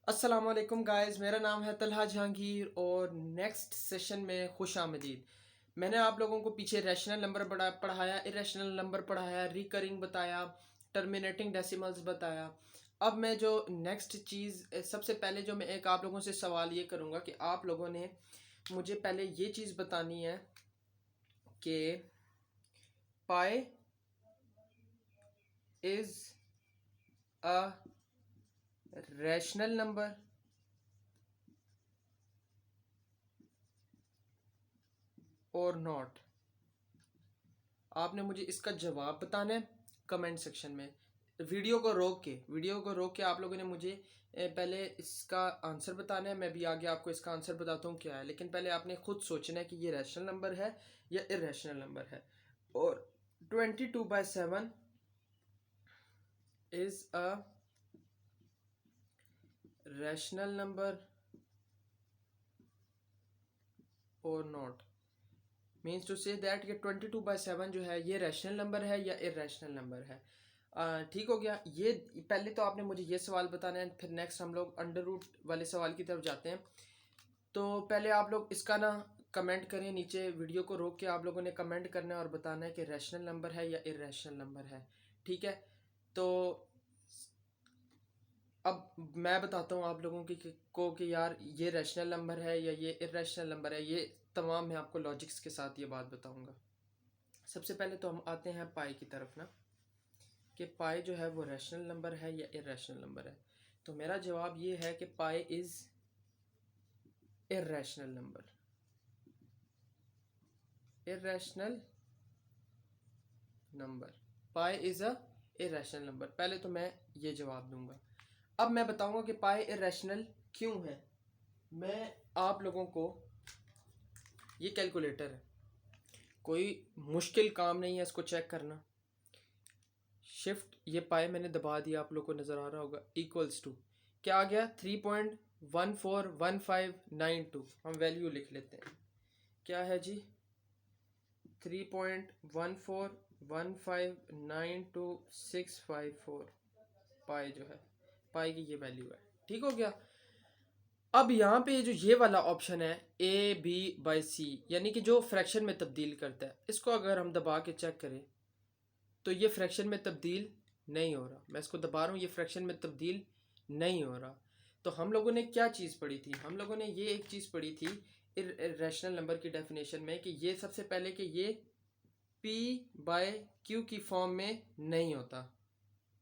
अस्सलाम वालेकुम गाइस, मेरा नाम है तलहा जहांगीर और नेक्स्ट सेशन में खुश आमदीद। मैंने आप लोगों को पीछे रैशनल नंबर पढ़ाया, इरेशनल नंबर पढ़ाया, रिकरिंग बताया, टर्मिनेटिंग डेसिमल्स बताया। अब मैं जो नेक्स्ट चीज़ सबसे पहले जो मैं एक आप लोगों से सवाल ये करूँगा कि आप लोगों ने मुझे पहले ये चीज़ बतानी है कि pi is a rational number और नॉट। आपने मुझे इसका जवाब बताना है कमेंट सेक्शन में। वीडियो को रोक के आप लोगों ने मुझे पहले इसका आंसर बताना है। मैं भी आगे आपको इसका आंसर बताता हूँ क्या है, लेकिन पहले आपने खुद सोचना है कि ये रैशनल नंबर है या इरेशनल नंबर है। और 22/7 इज अ रैशनल नंबर और not. Means to say that कि 22/7 जो है ये रैशनल नंबर है या इरेशनल नंबर है। ठीक हो गया। ये पहले तो आपने मुझे ये सवाल बताना है, फिर नेक्स्ट हम लोग अंडर रूट वाले सवाल की तरफ जाते हैं। तो पहले आप लोग इसका ना कमेंट करें, नीचे वीडियो को रोक के आप लोगों ने कमेंट करना है और बताना है कि रैशनल नंबर है या इरेशनल नंबर है। ठीक है। तो अब मैं बताता हूँ आप लोगों कि यार ये रैशनल नंबर है या ये इरेशनल नंबर है। ये तमाम मैं आपको लॉजिक्स के साथ ये बात बताऊंगा। सबसे पहले तो हम आते हैं पाई की तरफ ना, कि पाई जो है वो रैशनल नंबर है या इरेशनल नंबर है। तो मेरा जवाब ये है कि pi is irrational number. Irrational number, pi is a irrational number. पहले तो मैं ये जवाब दूंगा। अब मैं बताऊंगा कि पाई इरेशनल क्यों है। मैं आप लोगों को, ये कैलकुलेटर है, कोई मुश्किल काम नहीं है इसको चेक करना। शिफ्ट ये पाए मैंने दबा दिया, आप लोग को नज़र आ रहा होगा। इक्वल्स टू क्या आ गया? 3.141592। हम वैल्यू लिख लेते हैं। क्या है जी? 3.141592,654 पाई जो है, पाई की ये वैल्यू है। ठीक हो गया। अब यहाँ पे जो ये वाला ऑप्शन है A/B/C, यानी कि जो फ्रैक्शन में तब्दील करता है, इसको अगर हम दबा के चेक करें तो ये फ्रैक्शन में तब्दील नहीं हो रहा। मैं इसको दबा रहा हूँ, ये फ्रैक्शन में तब्दील नहीं हो रहा। तो हम लोगों ने क्या चीज़ पढ़ी थी? हम लोगों ने ये एक चीज़ पढ़ी थी इरेशनल नंबर की डेफिनेशन में, कि ये सबसे पहले कि ये P/Q की फॉर्म में नहीं होता।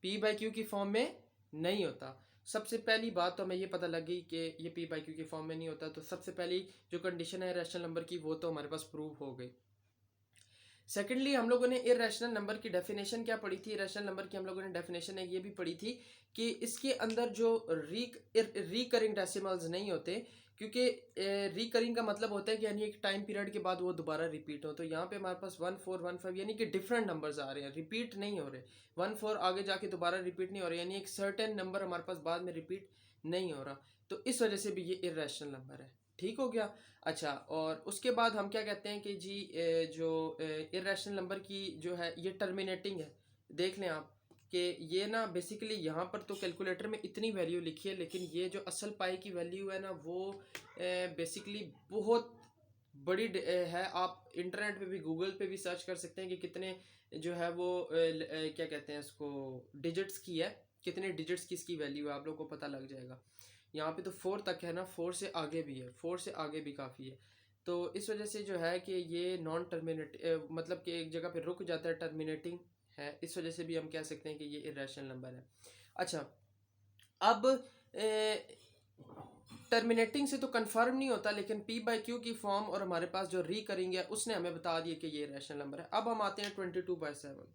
P/Q की फॉर्म में नहीं होता। सबसे पहली बात तो हमें ये पता लग गई कि ये P/Q की फॉर्म में नहीं होता। तो सबसे पहली जो कंडीशन है रैशनल नंबर की, वो तो हमारे पास प्रूव हो गई। सेकेंडली हम लोगों ने इरेशनल नंबर की डेफिनेशन क्या पढ़ी थी? इरेशनल नंबर की हम लोगों ने डेफिनेशन ये भी पढ़ी थी कि इसके अंदर जो रिकरिंग डेसिमल्स नहीं होते, क्योंकि रिकरिंग का मतलब होता है कि यानी एक टाइम पीरियड के बाद वो दोबारा रिपीट हो। तो यहाँ पे हमारे पास 1415 यानी कि डिफरेंट नंबर्स आ रहे हैं, रिपीट नहीं हो रहे। 14 आगे जाके दोबारा रिपीट नहीं हो रहे, यानी एक सर्टेन नंबर हमारे पास बाद में रिपीट नहीं हो रहा। तो इस वजह से भी ये इरेशनल नंबर है। ठीक हो गया। अच्छा, और उसके बाद हम क्या कहते हैं कि जी जो इरेशनल नंबर की जो है ये टर्मिनेटिंग है। देख लें आप कि ये ना बेसिकली यहाँ पर तो कैलकुलेटर में इतनी वैल्यू लिखी है, लेकिन ये जो असल पाई की वैल्यू है ना, वो बेसिकली बहुत बड़ी है। आप इंटरनेट पे भी, गूगल पे भी सर्च कर सकते हैं कि कितने जो है वो क्या कहते हैं इसको, डिजिट्स की है, कितने डिजिट्स की इसकी वैल्यू है, आप लोग को पता लग जाएगा। यहाँ पे तो 4 तक है ना, 4 से आगे भी है, 4 से आगे भी काफ़ी है। तो इस वजह से जो है कि ये नॉन टर्मिनेट मतलब कि एक जगह पे रुक जाता है, टर्मिनेटिंग है। इस वजह से भी हम कह सकते हैं कि ये इरेशनल नंबर है। अच्छा, अब टर्मिनेटिंग से तो कंफर्म नहीं होता, लेकिन P/Q की फॉर्म और हमारे पास जो रिकरिंग है उसने हमें बता दिया कि ये रैशनल नंबर है। अब हम आते हैं 22/7।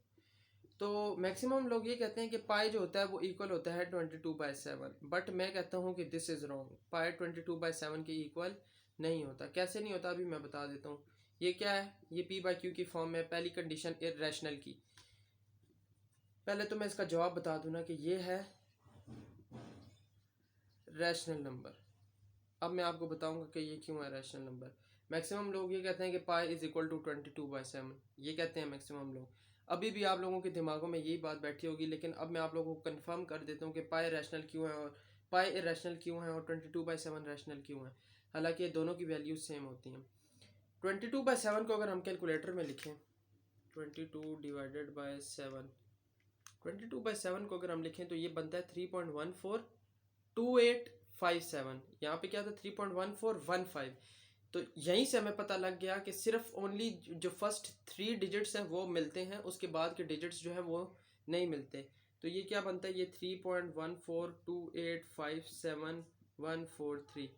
तो मैक्सिमम लोग ये कहते हैं कि पाई जो होता है वो इक्वल होता है 22/7, बट मैं कहता हूँ कि दिस इज़ रॉन्ग। पाई 22/7 के इक्वल नहीं होता। कैसे नहीं होता अभी मैं बता देता हूँ। ये क्या है? ये P/Q की फॉर्म है, पहली कंडीशन इरेशनल की। पहले तो मैं इसका जवाब बता दूँ ना कि ये है रैशनल नंबर। अब मैं आपको बताऊंगा कि ये क्यों है रैशनल नंबर। मैक्सिमम लोग ये कहते हैं कि पाई इज इक्वल टू 22/7, ये कहते हैं मैक्सिमम लोग। अभी भी आप लोगों के दिमागों में यही बात बैठी होगी, लेकिन अब मैं आप लोगों को कंफर्म कर देता हूँ कि पाई रैशनल क्यों है और पाई इरेशनल क्यों है और 22/7 रैशनल क्यों है, हालांकि दोनों की वैल्यूज सेम होती हैं। 22/7 को अगर हम कैलकुलेटर में लिखें, 22/7, 22/7 को अगर हम लिखें तो ये बनता है 3.142857। यहाँ पे क्या था, 3.1415। तो यहीं से हमें पता लग गया कि सिर्फ ओनली जो फर्स्ट 3 डिजिट्स हैं वो मिलते हैं, उसके बाद के डिजिट्स जो है वो नहीं मिलते। तो ये क्या बनता है, ये 3.142857,143।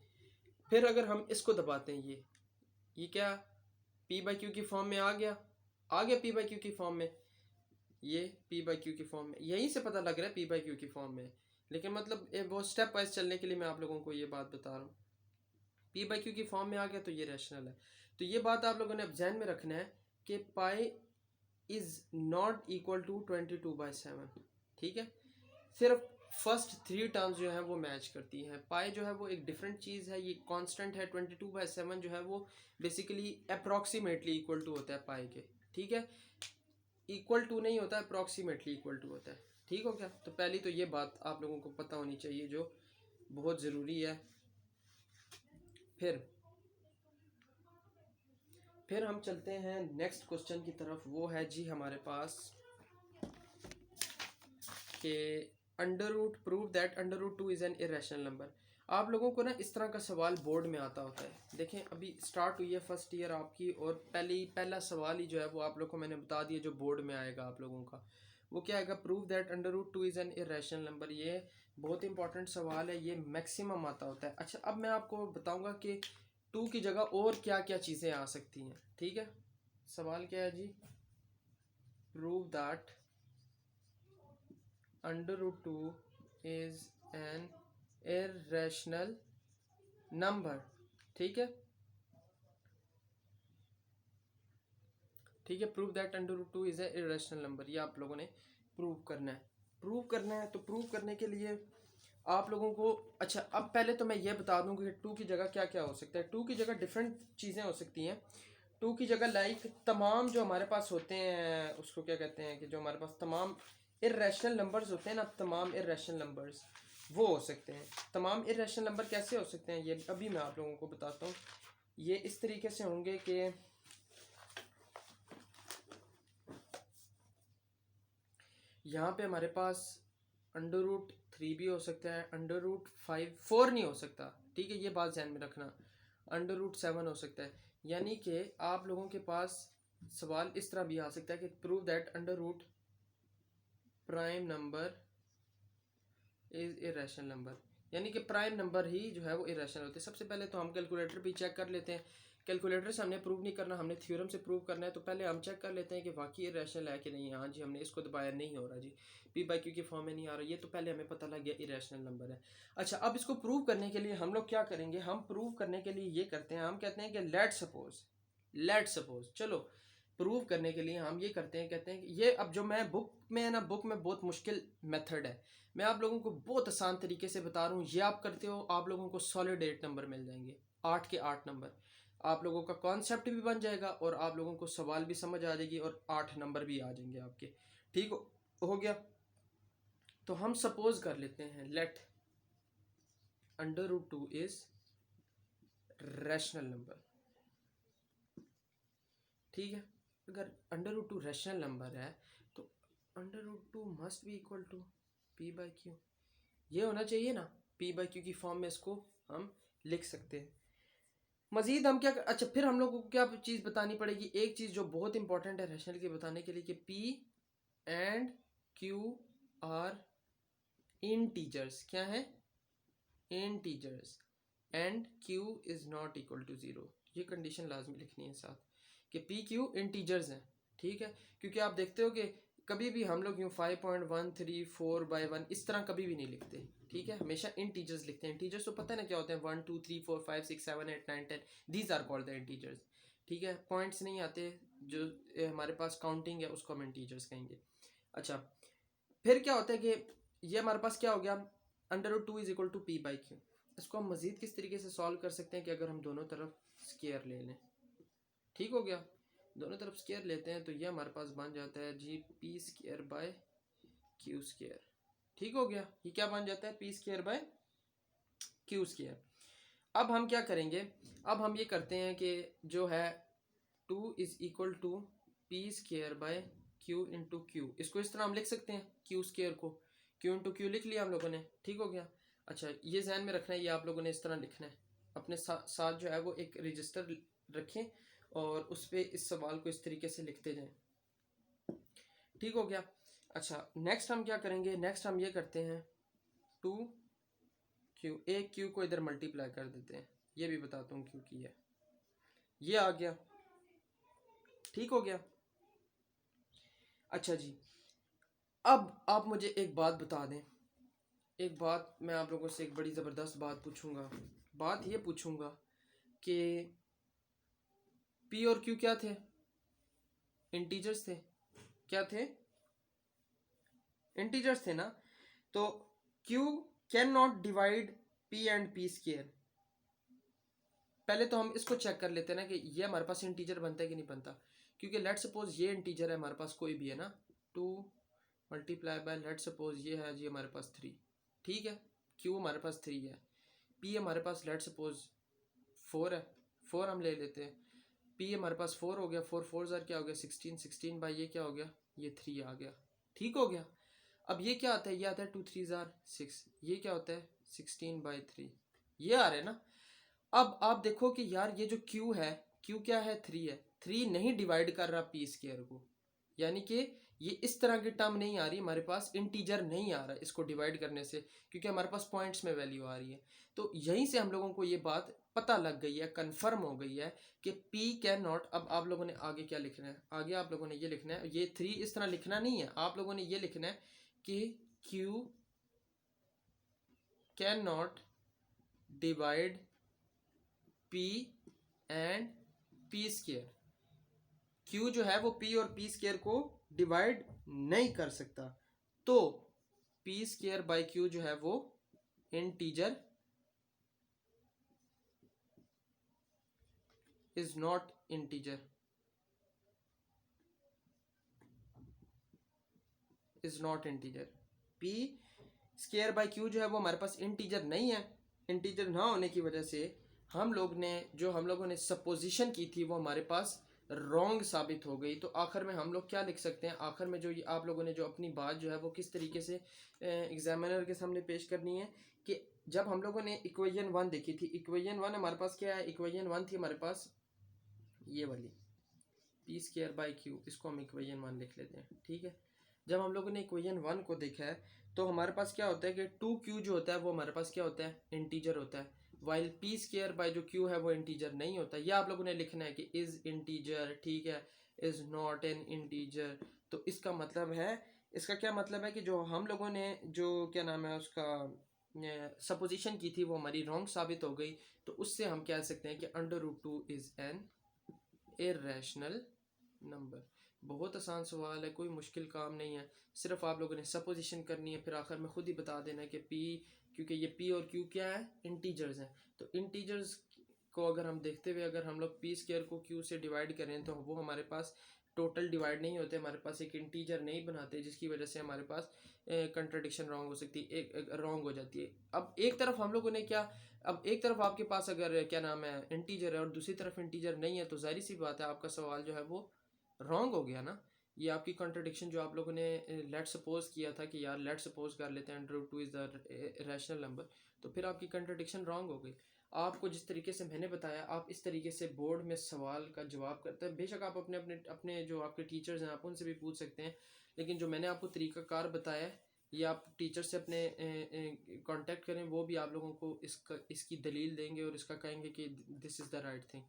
फिर अगर हम इसको दबाते हैं, ये क्या पी बाई क्यू की फॉर्म में आ गया पी बाई क्यू की फॉर्म में, ये पी बाई क्यू की फॉर्म में, यहीं से पता लग रहा है पी बाई क्यू की फॉर्म में। लेकिन मतलब वो स्टेप वाइज चलने के लिए मैं आप लोगों को ये बात बता रहा हूँ। पी बाई क्यू की फॉर्म में आ गया तो ये रैशनल है। तो ये बात आप लोगों ने अब ध्यान में रखना है कि pi is not equal to 22/7। ठीक है, सिर्फ फर्स्ट 3 टर्म्स जो है वो मैच करती हैं। पाई जो है वो एक डिफरेंट चीज़ है, ये कांस्टेंट है। 22/7 जो है वो बेसिकली अप्रॉक्सीमेटली इक्वल टू होता है पाई के। ठीक है, इक्वल टू नहीं होता, अप्रॉक्सीमेटली इक्वल टू होता है। ठीक हो गया, तो पहली तो ये बात आप लोगों को पता होनी चाहिए जो बहुत ज़रूरी है। फिर हम चलते हैं नेक्स्ट क्वेश्चन की तरफ। वो है जी हमारे पास कि under root prove that under root 2 is an irrational number. आप लोगों को ना इस तरह का सवाल बोर्ड में आता होता है। देखें, अभी स्टार्ट हुई है फर्स्ट ईयर आपकी, और पहला सवाल ही जो है वो आप लोगों को मैंने बता दिया जो बोर्ड में आएगा आप लोगों का। वो क्या आएगा, prove that under root 2 is an irrational number. ये बहुत इंपॉर्टेंट सवाल है, ये मैक्सिमम आता होता है। अच्छा, अब मैं आपको बताऊँगा कि 2 की जगह और क्या क्या चीज़ें आ सकती हैं। ठीक है, सवाल क्या है जी, prove that under root 2 is an irrational number. ठीक है, ठीक है, prove that under root 2 is a irrational number. ये आप लोगों ने प्रूव करना है। तो प्रूव करने के लिए आप लोगों को, अच्छा अब पहले तो मैं ये बता दूं कि 2 की जगह क्या क्या हो सकता है। 2 की जगह डिफरेंट चीज़ें हो सकती हैं। 2 की जगह लाइक तमाम जो हमारे पास होते हैं, उसको क्या कहते हैं कि जो हमारे पास तमाम इरेशनल नंबर्स होते हैं ना, तमाम इरेशनल नंबर्स वो हो सकते हैं। तमाम इरेशनल नंबर कैसे हो सकते हैं, ये अभी मैं आप लोगों को बताता हूँ। ये इस तरीके से होंगे कि यहाँ पे हमारे पास अंडर रूट 3 भी हो सकता है, अंडर रूट 4 नहीं हो सकता। ठीक है, ये बात ध्यान में रखना। अंडर रूट 7 हो सकता है। यानी कि आप लोगों के पास सवाल इस तरह भी आ सकता है कि prove that under root prime number is irrational number. यानी कि प्राइम नंबर ही जो है वो इरेशनल होते हैं। सबसे पहले तो हम कैलकुलेटर भी चेक कर लेते हैं। कैलकुलेटर से हमने प्रूव नहीं करना, हमने थ्योरम से प्रूव करना है। तो पहले हम चेक कर लेते हैं कि वाकई इरेशनल है कि नहीं। हाँ जी, हमने इसको दबाया, नहीं हो रहा जी, पी बाई क्यू की फॉर्म में नहीं आ रहा, ये तो पहले हमें पता लग गया इरेशनल नंबर है। अच्छा, अब इसको प्रूव करने के लिए हम लोग क्या करेंगे, हम प्रूव करने के लिए ये करते हैं, हम कहते हैं कि लेट सपोज चलो प्रूव करने के लिए हम ये करते हैं, कहते हैं कि ये अब जो मैं बुक में है ना, बुक में बहुत मुश्किल मेथड है, मैं आप लोगों को बहुत आसान तरीके से बता रहा हूँ। ये आप करते हो, आप लोगों को सॉलिड 8 नंबर मिल जाएंगे, 8 के 8 नंबर। आप लोगों का कॉन्सेप्ट भी बन जाएगा और आप लोगों को सवाल भी समझ आ जाएगी और 8 नंबर भी आ जाएंगे आपके। ठीक हो गया। तो हम सपोज कर लेते हैं, let under root 2 is rational number. ठीक है, अगर अंडर रूट 2 रैशनल नंबर है तो under root 2 must be equal to p by q. ये होना चाहिए ना, पी बाई क्यू की फॉर्म में इसको हम लिख सकते हैं। मजीद हम क्या, अच्छा फिर हम लोग को क्या चीज़ बतानी पड़ेगी, एक चीज़ जो बहुत इंपॉर्टेंट है रैशनल के बताने के लिए, कि p and q are integers. क्या है, integers, and q is not equal to zero. ये कंडीशन लाजमी लिखनी है साथ, कि पी क्यू इंटीजर्स हैं। ठीक है, क्योंकि आप देखते हो कि कभी भी हम लोग यूँ 5.134/1 इस तरह कभी भी नहीं लिखते। ठीक है, हमेशा इंटीजर्स लिखते हैं। इंटीजर्स तो पता है ना क्या होते हैं, 1 2 3 4 5 6 7 8 9 10, these are called the integers. ठीक है, पॉइंट्स नहीं आते, जो हमारे पास काउंटिंग है उसको हम इंटीजर्स कहेंगे। अच्छा, फिर क्या होता है कि ये हमारे पास क्या हो गया, under root 2 is equal to p by q. इसको हम मजीद किस तरीके से सॉल्व कर सकते हैं कि अगर हम दोनों तरफ स्केयर ले लें। ठीक हो गया, दोनों तरफ स्केयर लेते हैं तो ये हमारे पास बन जाता है G P square by Q square. ठीक हो गया, ये क्या बन जाता है, P square by Q square. अब हम क्या करेंगे, अब हम ये करते हैं कि जो है 2 is equal to p square by q into q, इसको इस तरह हम लिख सकते हैं, क्यू स्क्वायर को क्यू इंटू क्यू लिख लिया हम लोगों ने, ठीक हो गया। अच्छा ये ध्यान में रखना है, ये आप लोगों ने इस तरह लिखना है, अपने साथ जो है वो एक रजिस्टर रखें और उस पर इस सवाल को इस तरीके से लिखते जाएं, ठीक हो गया। अच्छा नेक्स्ट हम क्या करेंगे, नेक्स्ट हम ये करते हैं 2 क्यू, एक क्यू को इधर मल्टीप्लाई कर देते हैं, ये भी बताता हूँ क्यू की है, ये आ गया, ठीक हो गया। अच्छा जी, अब आप मुझे एक बात बता दें, एक बात मैं आप लोगों से एक बड़ी ज़बरदस्त बात पूछूंगा, बात ये पूछूंगा कि पी और क्यू क्या थे, इंटीजर्स थे, क्या थे, इंटीजर्स थे ना। तो Q can not divide P and P square, पहले तो हम इसको चेक कर लेते हैं ना कि ये हमारे पास इंटीजर बनता है कि नहीं बनता, क्योंकि लेट सपोज ये इंटीजर है हमारे पास, कोई भी है ना, 2 मल्टीप्लाई बाय लेट सपोज ये है जी हमारे पास 3, ठीक है, क्यू हमारे पास 3 है, पी हमारे पास लेट सपोज 4 है, 4 हम ले लेते हैं, पी हमारे पास 4 हो गया, 4 4 ज़ार क्या हो गया 16, 16 बाई ये क्या हो गया, ये 3 आ गया, ठीक हो गया। अब ये क्या आता है, ये आता है 2 3 ज़ार 6, ये क्या होता है 16/3, ये आ रहा है ना। अब आप देखो कि यार ये जो Q है, Q क्या है 3 है, 3 नहीं डिवाइड कर रहा पी स्क्वायर को, यानी कि ये इस तरह की टर्म नहीं आ रही हमारे पास, इंटीजर नहीं आ रहा इसको डिवाइड करने से, क्योंकि हमारे पास पॉइंट्स में वैल्यू आ रही है। तो यहीं से हम लोगों को ये बात पता लग गई है, कंफर्म हो गई है कि P कैन नॉट। अब आप लोगों ने आगे क्या लिखना है, आगे आप लोगों ने ये लिखना है, ये 3 इस तरह लिखना नहीं है, आप लोगों ने ये लिखना है कि Q can not divide P and P square, Q जो है वो P और P स्क्वायर को डिवाइड नहीं कर सकता, तो P स्क्वायर बाई Q जो है वो integer is not integer, is not integer. P square by Q जो है वो हमारे पास इंटीजर नहीं है, इंटीजर ना होने की वजह से हम लोगों ने सपोजिशन की थी वो हमारे पास रॉन्ग साबित हो गई। तो आखिर में हम लोग क्या लिख सकते हैं, आखिर में जो ये आप लोगों ने जो अपनी बात जो है वो किस तरीके से एग्जामिनर के सामने पेश करनी है कि जब हम लोगों ने इक्वेशन 1 देखी थी, इक्वेशन 1 हमारे पास क्या है, इक्वेशन 1 थी हमारे पास ये वाली पी स्क्वायर बाई क्यू, इसको हम इक्वेशन 1 लिख लेते हैं, ठीक है। जब हम लोगों ने इक्वेशन 1 को देखा है तो हमारे पास क्या होता है कि 2q जो होता है वो हमारे पास क्या होता है, इंटीजर होता है, वाइल पी स्क्वायर बाई जो q है वो इंटीजर नहीं होता। ये आप लोगों ने लिखना है कि इज इंटीजर, ठीक है, इज नॉट एन इंटीजर। तो इसका मतलब है, इसका क्या मतलब है कि जो हम लोगों ने जो क्या नाम है उसका सपोजिशन की थी वो हमारी रॉन्ग साबित हो गई। तो उससे हम कह सकते हैं कि √2 इज एन इरेशनल नंबर। बहुत आसान सवाल है, कोई मुश्किल काम नहीं है, सिर्फ आप लोगों ने सपोजिशन करनी है, फिर आखिर में खुद ही बता देना है कि P, क्योंकि ये P और Q क्या है, इंटीजर्स हैं। तो इंटीजर्स को अगर हम देखते हुए अगर हम लोग P स्क्वायर को Q से डिवाइड करें तो वो हमारे पास टोटल डिवाइड नहीं होते, हमारे पास एक इंटीजर नहीं बनाते, जिसकी वजह से हमारे पास कंट्राडिक्शन रॉन्ग हो सकती है, एक रॉन्ग हो जाती है। अब एक तरफ हम लोगों ने क्या, अब एक तरफ आपके पास अगर क्या नाम है इंटीजर है और दूसरी तरफ इंटीजर नहीं है, तो जाहिर सी बात है आपका सवाल जो है वो रॉन्ग हो गया ना। ये आपकी कॉन्ट्रडिक्शन जो आप लोगों ने लेट सपोज किया था कि यार लेट सपोज कर लेते हैं √2 इज द रैशनल नंबर, तो फिर आपकी कॉन्ट्रडिक्शन रॉन्ग हो गई। आपको जिस तरीके से मैंने बताया आप इस तरीके से बोर्ड में सवाल का जवाब करते हैं। बेशक आप अपने अपने अपने जो आपके टीचर्स हैं आप उनसे भी पूछ सकते हैं, लेकिन जो मैंने आपको तरीकाकार बताया है ये आप टीचर से अपने कांटेक्ट करें, वो भी आप लोगों को इसकी दलील देंगे और इसका कहेंगे कि this is the right thing,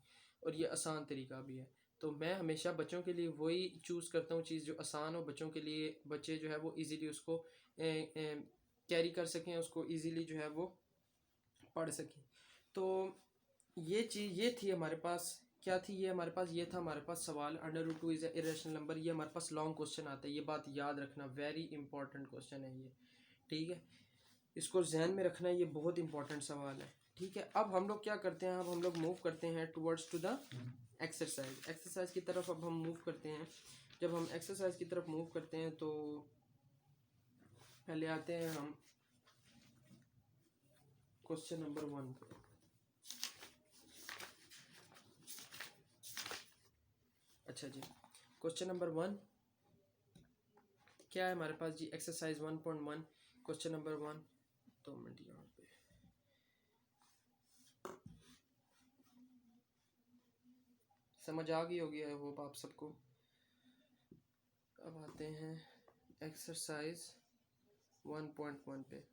और ये आसान तरीका भी है। तो मैं हमेशा बच्चों के लिए वही चूज़ करता हूँ चीज़ जो आसान हो, बच्चों के लिए बच्चे जो है वो इजीली उसको कैरी कर सकें, उसको इजीली जो है वो पढ़ सकें। तो ये चीज़ ये थी हमारे पास, क्या थी ये हमारे पास, ये था हमारे पास सवाल √2 इज़ इरेशनल नंबर। ये हमारे पास लॉन्ग क्वेश्चन आता है, ये बात याद रखना, वेरी इंपॉर्टेंट क्वेश्चन है ये, ठीक है, इसको जहन में रखना, ये बहुत इंपॉर्टेंट सवाल है, ठीक है। अब हम लोग क्या करते हैं, अब हम लोग मूव करते हैं towards to the exercise, exercise की तरफ अब हम मूव करते हैं। जब हम एक्सरसाइज की तरफ मूव करते हैं तो पहले आते हैं हम क्वेश्चन नंबर 1। अच्छा जी, क्वेश्चन नंबर 1 क्या है हमारे पास जी? Exercise 1.1 question number 1। 2 मिनट यहाँ पे समझ आ गई होगी आई होप आप सबको। अब आते हैं एक्सरसाइज 1.1 पे।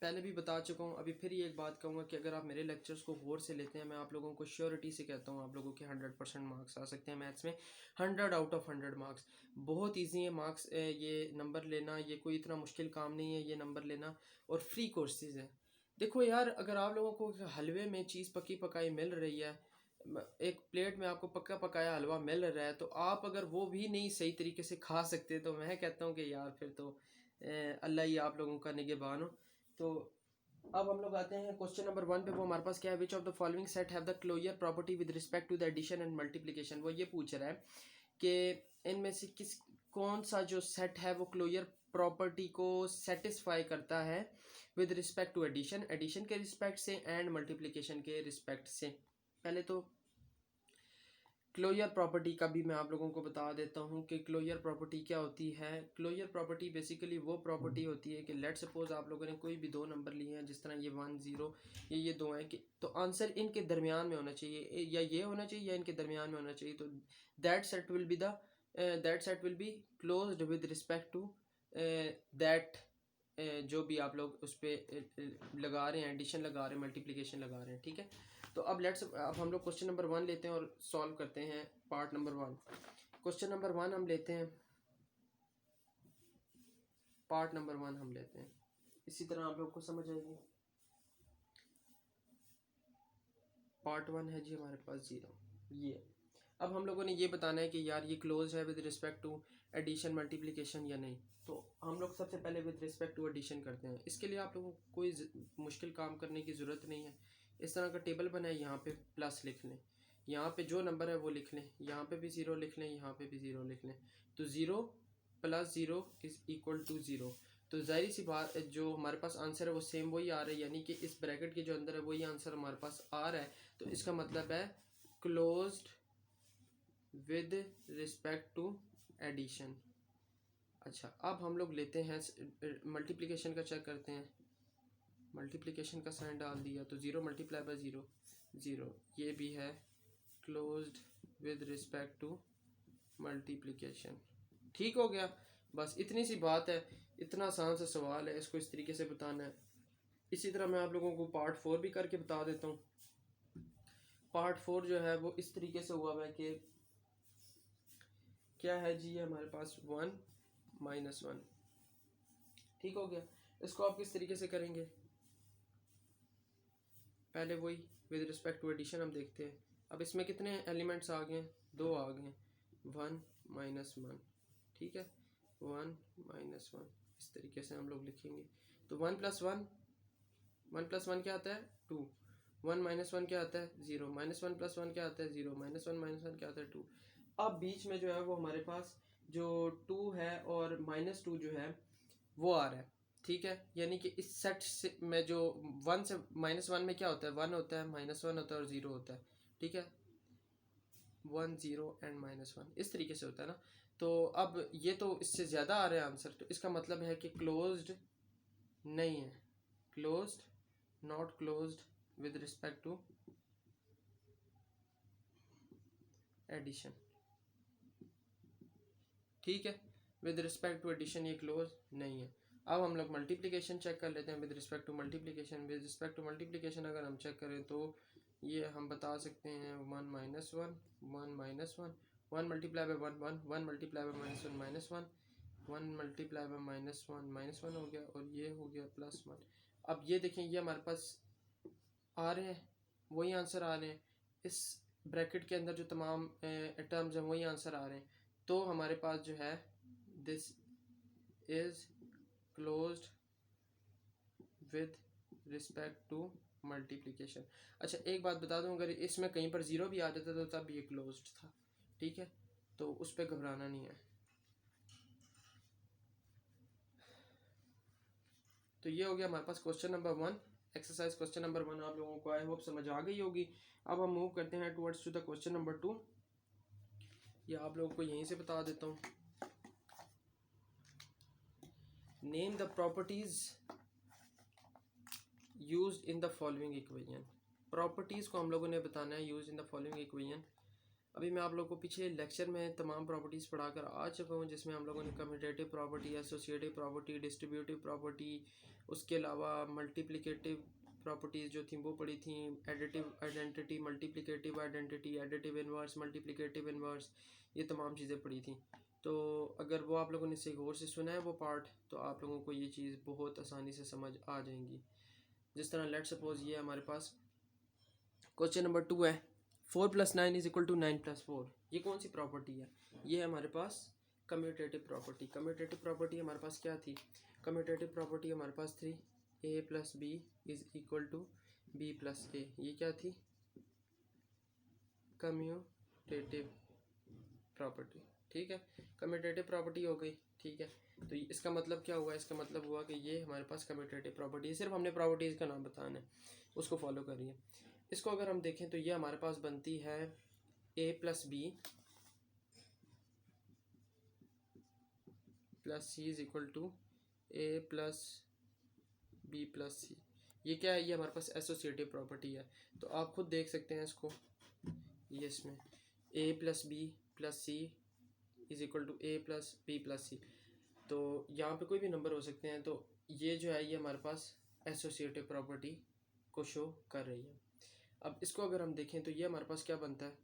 पहले भी बता चुका हूँ, अभी फिर ये एक बात कहूँगा कि अगर आप मेरे लेक्चर्स को गौर से लेते हैं, मैं आप लोगों को श्योरिटी से कहता हूँ आप लोगों के 100% मार्क्स आ सकते हैं मैथ्स में। 100 आउट ऑफ 100 मार्क्स। बहुत ईजी है मार्क्स, ये नंबर लेना, ये कोई इतना मुश्किल काम नहीं है ये नंबर लेना, और फ्री कोर्सेज है। देखो यार, अगर आप लोगों को हलवे में चीज़ पकी पकाई मिल रही है, एक प्लेट में आपको पक्का पकाया हलवा मिल रहा है, तो आप अगर वो भी नहीं सही तरीके से खा सकते, तो मैं कहता हूँ कि यार फिर तो अल्लाह ही आप लोगों का निगहबान हो। तो अब हम लोग आते हैं क्वेश्चन नंबर 1 पे। वो हमारे पास क्या है? Which of the following set have the closure property with respect to the addition and multiplication. वो ये पूछ रहा है कि इनमें से कौन सा जो सेट है वो क्लोजर प्रॉपर्टी को सेटिस्फाई करता है with respect to addition, addition के रिस्पेक्ट से, एंड मल्टीप्लिकेशन के रिस्पेक्ट से। पहले तो क्लोजर प्रॉपर्टी का भी मैं आप लोगों को बता देता हूँ कि क्लोजर प्रॉपर्टी क्या होती है। क्लोजर प्रॉपर्टी बेसिकली वो प्रॉपर्टी होती है कि लेट सपोज आप लोगों ने कोई भी दो नंबर लिए हैं, जिस तरह ये 1 0, ये दो हैं, कि तो आंसर इनके दरमियान में होना चाहिए, या ये होना चाहिए या इनके दरमियान में होना चाहिए। तो that set will be closed with respect to that, जो भी आप लोग उस पर लगा रहे हैं, एडिशन लगा रहे हैं, मल्टीप्लिकेशन लगा रहे हैं, ठीक है। तो अब हम लोग क्वेश्चन नंबर 1 लेते हैं और सॉल्व करते हैं पार्ट नंबर 1। क्वेश्चन नंबर 1 हम लेते हैं, पार्ट नंबर 1 हम लेते हैं, इसी तरह आप लोग को समझ आएगी। पार्ट 1 है जी हमारे पास 0, ये। अब हम लोगों ने ये बताना है कि यार ये क्लोज है with respect to addition multiplication या नहीं। तो हम लोग सबसे पहले विद रिस्पेक्ट टू एडिशन करते हैं। इसके लिए आप लोगों को कोई मुश्किल काम करने की ज़रूरत नहीं है। इस तरह का टेबल बना है, यहाँ पे प्लस लिख लें, यहाँ पे जो नंबर है वो लिख लें, यहाँ पे भी 0 लिख लें, यहाँ पे भी 0 लिख लें। तो 0 + 0 इज़ इक्वल टू 0। तो जाहिर सी बात, जो हमारे पास आंसर है वो सेम वही आ रहा है, यानी कि इस ब्रैकेट के जो अंदर है वही आंसर हमारे पास आ रहा है। तो इसका मतलब है closed with respect to addition. अच्छा, अब हम लोग लेते हैं मल्टीप्लिकेशन का, चेक करते हैं। मल्टीप्लिकेशन का साइन डाल दिया तो 0 × 0 0, ये भी है closed with respect to multiplication. ठीक हो गया, बस इतनी सी बात है, इतना आसान सा सवाल है, इसको इस तरीके से बताना है। इसी तरह मैं आप लोगों को पार्ट 4 भी करके बता देता हूँ। पार्ट 4 जो है वो इस तरीके से हुआ है कि क्या है जी, हमारे पास 1 - 1। ठीक हो गया, इसको आप किस तरीके से करेंगे? पहले वही विद रिस्पेक्ट टू एडिशन हम देखते हैं। अब इसमें कितने एलिमेंट्स आ गए? 2 आ गए, 1 - 1, ठीक है, 1 - 1 इस तरीके से हम लोग लिखेंगे। तो 1 + 1, 1 + 1 क्या आता है? 2। 1 - 1 क्या आता है? 0। -1 + 1 क्या आता है? 0। -1 - 1 क्या आता है? 2। अब बीच में जो है वो हमारे पास जो 2 है और -2 जो है वो आ रहा है, ठीक है। यानी कि इस सेट से में जो 1 से -1 में क्या होता है? 1 होता है, -1 होता है और 0 होता है, ठीक है। 1 0 एंड -1 इस तरीके से होता है ना। तो अब ये तो इससे ज़्यादा आ रहा है आंसर, तो इसका मतलब है कि क्लोज्ड नहीं है, closed, not closed with respect to addition, ठीक है। विद रिस्पेक्ट टू एडिशन ये क्लोज नहीं है। अब हम लोग मल्टीप्लिकेशन चेक कर लेते हैं with respect to multiplication. With respect to multiplication अगर हम चेक करें तो ये हम बता सकते हैं 1 - 1, 1 - 1, 1 multiply by 1 1, 1 multiply by -1 -1, 1 multiply by -1 -1 हो गया, और ये हो गया +1। अब ये देखें, ये हमारे पास आ रहे हैं, वही आंसर आ रहे हैं, इस ब्रैकेट के अंदर जो तमाम टर्म्स हैं वही आंसर आ रहे हैं। तो हमारे पास जो है this is closed with respect to multiplication. अच्छा, एक बात बता दूं, अगर इसमें कहीं पर 0 भी आ जाता तो तब ये क्लोज्ड था, ठीक है, तो उस पर घबराना नहीं है। तो ये हो गया हमारे पास question number 1। Exercise question number 1 आप लोगों को आई होप समझ आ गई होगी। अब हम मूव करते हैं towards to the question number 2। ये आप लोगों को यहीं से बता देता हूँ। Name the properties used in the following equation. Properties को हम लोगों ने बताना है use in the following equation. अभी मैं आप लोगों को पिछले लेक्चर में तमाम प्रॉपर्टीज़ पढ़ाकर आ चुका हूँ, जिसमें हम लोगों ने commutative property, associative property, distributive property, उसके अलावा मल्टीप्लिकेटिव प्रॉपर्टीज़ जो थी वो पढ़ी थी, additive identity, multiplicative identity, additive inverse, multiplicative inverse, ये तमाम चीज़ें पढ़ी थी। तो अगर वो आप लोगों ने से गौर से सुना है वो पार्ट, तो आप लोगों को ये चीज़ बहुत आसानी से समझ आ जाएंगी। जिस तरह लेट सपोज ये हमारे पास क्वेश्चन नंबर 2 है, 4 + 9 = 9 + 4। ये कौन सी प्रॉपर्टी है? ये है हमारे पास कम्यूटेटिव प्रॉपर्टी। कम्यूटेटिव प्रॉपर्टी हमारे पास क्या थी? कम्यूटेटिव प्रॉपर्टी हमारे पास थी a + b = b + a। ये क्या थी? Commutative property. ठीक है, कम्यूटेटिव प्रॉपर्टी हो गई। ठीक है, तो इसका मतलब क्या हुआ? इसका मतलब हुआ कि ये हमारे पास कम्यूटेटिव प्रॉपर्टी है। सिर्फ हमने प्रॉपर्टीज़ का नाम बताना है, उसको फॉलो करिए। इसको अगर हम देखें तो ये हमारे पास बनती है a + b + c = a + b + c। ये क्या है? ये हमारे पास एसोसिएटिव प्रॉपर्टी है। तो आप खुद देख सकते हैं इसको, ये इसमें a + b + c = a + b + c। तो यहाँ पे कोई भी नंबर हो सकते हैं। तो ये जो है ये हमारे पास एसोसिएटिव प्रॉपर्टी को शो कर रही है। अब इसको अगर हम देखें तो ये हमारे पास क्या बनता है?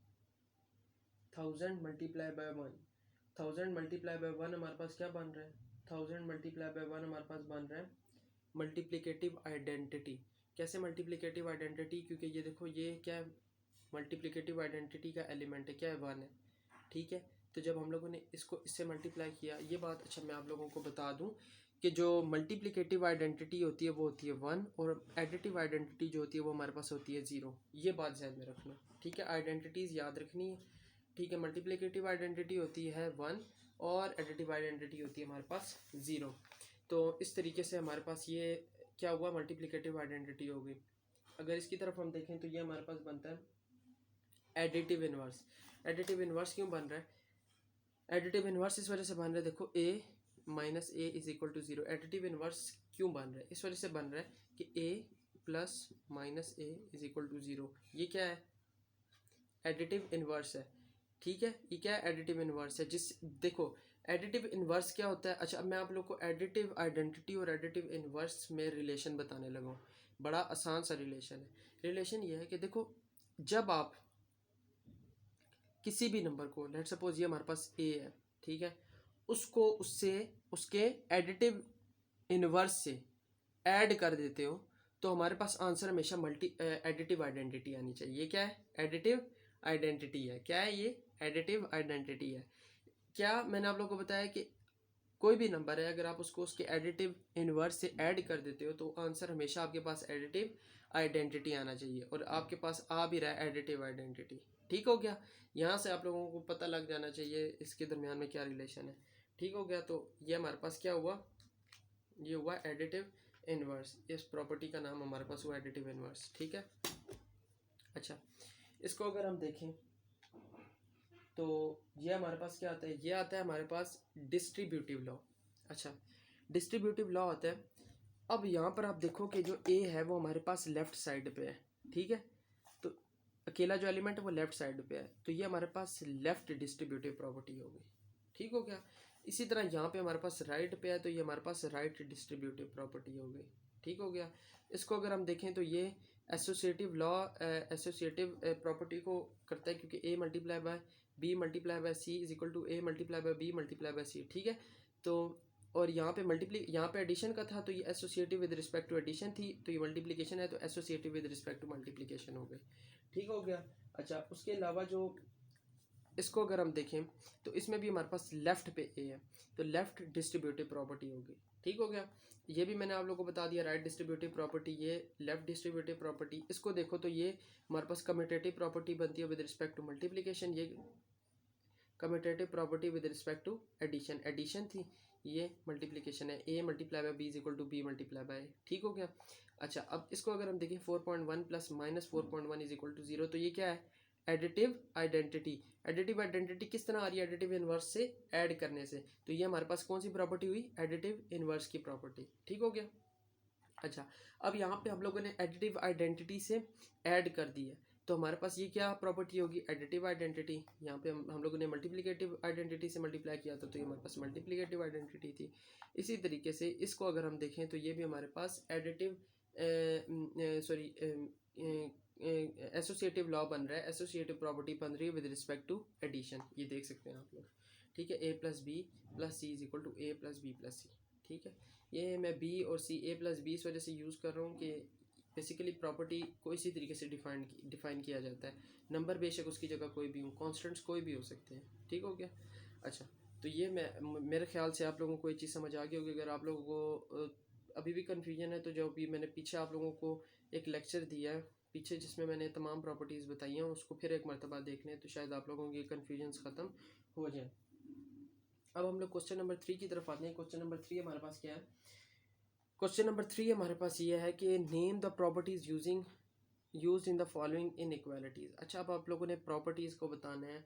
1000 × 1 1000 × 1 हमारे पास क्या बन रहा है? 1000 × 1 हमारे पास बन रहा है मल्टीप्लिकेटिव आइडेंटिटी। कैसे मल्टीप्लिकेटिव आइडेंटिटी? क्योंकि ये देखो ये क्या है? मल्टीप्लिकेटिव आइडेंटिटी का एलिमेंट है, क्या है? 1 है। ठीक है, तो जब हम लोगों ने इसको इससे मल्टीप्लाई किया, ये बात अच्छा मैं आप लोगों को बता दूं कि जो मल्टीप्लिकेटिव आइडेंटिटी होती है वो होती है 1, और एडिटिव आइडेंटिटी जो होती है वो हमारे पास होती है 0। ये बात ध्यान में रखना। ठीक है, आइडेंटिटीज़ याद रखनी है। ठीक है, मल्टीप्लिकेटिव आइडेंटिटी होती है 1 और एडिटिव आइडेंटिटी होती है हमारे पास 0। तो इस तरीके से हमारे पास ये क्या हुआ? मल्टीप्लिकेटिव आइडेंटिटी हो गई। अगर इसकी तरफ हम देखें तो ये हमारे पास बनता है एडिटिव इन्वर्स। एडिटिव इन्वर्स क्यों बन रहा है? एडिटिव इन्वर्स इस वजह से बन रहा है, देखो a - a = 0। एडिटिव इन्वर्स क्यों बन रहा है? इस वजह से बन रहा है कि a + -a = 0। ये क्या है? एडिटिव इन्वर्स है। ठीक है, ये क्या है? एडिटिव इन्वर्स है। जिस देखो एडिटिव इन्वर्स क्या होता है? अच्छा, अब मैं आप लोग को एडिटिव आइडेंटिटी और एडिटिव इन्वर्स में रिलेशन बताने लगा हूँ। बड़ा आसान सा रिलेशन है। रिलेशन ये है कि देखो जब आप किसी भी नंबर को, लेट सपोज ये हमारे पास a है, ठीक है, उसको उससे उसके एडिटिव इन्वर्स से ऐड कर देते हो तो हमारे पास आंसर हमेशा एडिटिव आइडेंटिटी आनी चाहिए। ये क्या है? एडिटिव आइडेंटिटी है। क्या है ये? एडिटिव आइडेंटिटी है। क्या मैंने आप लोगों को बताया कि कोई भी नंबर है अगर आप उसको उसके एडिटिव इन्वर्स से ऐड कर देते हो तो आंसर हमेशा आपके पास एडिटिव आइडेंटिटी आना चाहिए, और आपके पास आ भी रहा है एडिटिव आइडेंटिटी। ठीक हो गया? यहाँ से आप लोगों को पता लग जाना चाहिए इसके दरमियान में क्या रिलेशन है। ठीक हो गया? तो ये हमारे पास क्या हुआ? ये हुआ एडिटिव इन्वर्स। इस प्रॉपर्टी का नाम हमारे पास हुआ एडिटिव इन्वर्स। ठीक है, अच्छा इसको अगर हम देखें तो ये हमारे पास क्या आता है? ये आता है हमारे पास डिस्ट्रीब्यूटिव लॉ। अच्छा, डिस्ट्रीब्यूटिव लॉ आता है। अब यहाँ पर आप देखो कि जो ए है वो हमारे पास लेफ्ट साइड पे है। ठीक है, तो अकेला जो एलिमेंट है वो लेफ्ट साइड पे है, तो ये हमारे पास लेफ्ट डिस्ट्रीब्यूटिव प्रॉपर्टी हो गई। ठीक हो गया? इसी तरह यहाँ पे हमारे पास राइट पे है, तो ये हमारे पास राइट डिस्ट्रीब्यूटिव प्रॉपर्टी हो गई। ठीक हो गया? इसको अगर हम देखें तो ये एसोसिएटिव लॉ एसोसिएटिव प्रॉपर्टी को करता है, क्योंकि a × b × c = a × b × c। ठीक है, तो और यहाँ पे यहाँ पे एडिशन का था, तो ये associative with respect to addition थी, तो ये मल्टीप्लिकेशन है, तो associative with respect to multiplication हो गई। ठीक हो गया? अच्छा, उसके अलावा जो इसको अगर हम देखें तो इसमें भी हमारे पास लेफ्ट पे ए है, तो लेफ्ट डिस्ट्रीब्यूटिव प्रॉपर्टी होगी। ठीक हो गया? ये भी मैंने आप लोगों को बता दिया राइट डिस्ट्रीब्यूटिव प्रॉपर्टी, ये लेफ्ट डिस्ट्रीब्यूटिव प्रॉपर्टी। इसको देखो तो ये हमारे पास कम्यूटेटिव प्रॉपर्टी बनती है विद रिस्पेक्ट टू मल्टीप्लिकेशन, ये commutative property with respect to addition. Addition थी, ये मल्टीप्लिकेशन है, a multiply by b is equal to b multiply by a, ठीक हो गया। अच्छा, अब इसको अगर हम देखें 4.1 plus minus 4.1 is equal to 0, तो ये क्या है, एडिटिव आइडेंटिटी। एडिटिव आइडेंटिटी किस तरह आ रही है, एडिटिव इनवर्स से ऐड करने से, तो ये हमारे पास कौन सी प्रॉपर्टी हुई, एडिटिव इनवर्स की प्रॉपर्टी, ठीक हो गया। अच्छा, अब यहाँ पे हम लोगों ने एडिटिव आइडेंटिटी से ऐड कर दी है, तो हमारे पास ये क्या प्रॉपर्टी होगी, एडिटिव आइडेंटिटी। यहाँ पे हम लोगों ने मल्टीप्लिकेटिव आइडेंटिटी से मल्टीप्लाई किया था, तो ये हमारे पास मल्टीप्लिकेटिव आइडेंटिटी थी। इसी तरीके से इसको अगर हम देखें तो ये भी हमारे पास एडिटिव सॉरी एसोसिएटिव लॉ बन रहा है, एसोसिएटिव प्रॉपर्टी बन रही है विद रिस्पेक्ट टू एडिशन, ये देख सकते हैं आप लोग, ठीक है। a plus B plus C is equal to A plus B plus C, ठीक है। ये मैं b और c a प्लस बी इस वजह से यूज़ कर रहा हूँ कि बेसिकली प्रॉपर्टी को इसी तरीके से डिफाइन किया जाता है। नंबर बेशक उसकी जगह कोई भी हो, कॉन्स्टेंट्स कोई भी हो सकते हैं, ठीक हो गया। अच्छा, तो ये मेरे ख्याल से आप लोगों को ये चीज़ समझ आ गई होगी। अगर आप लोगों को अभी भी कन्फ्यूजन है, तो जो अभी मैंने पीछे आप लोगों को एक लेक्चर दिया है पीछे, जिसमें मैंने तमाम प्रॉपर्टीज़ बताई हैं, उसको फिर एक मरतबा देख लें, तो शायद आप लोगों की कन्फ्यूजन्स ख़त्म हो जाए। अब हम लोग क्वेश्चन नंबर 3 की तरफ आते हैं। क्वेश्चन नंबर 3 हमारे पास क्या है, क्वेश्चन नंबर 3 हमारे पास ये है कि name the properties use in the following inequalities. अच्छा, अब आप लोगों ने प्रॉपर्टीज़ को बताना है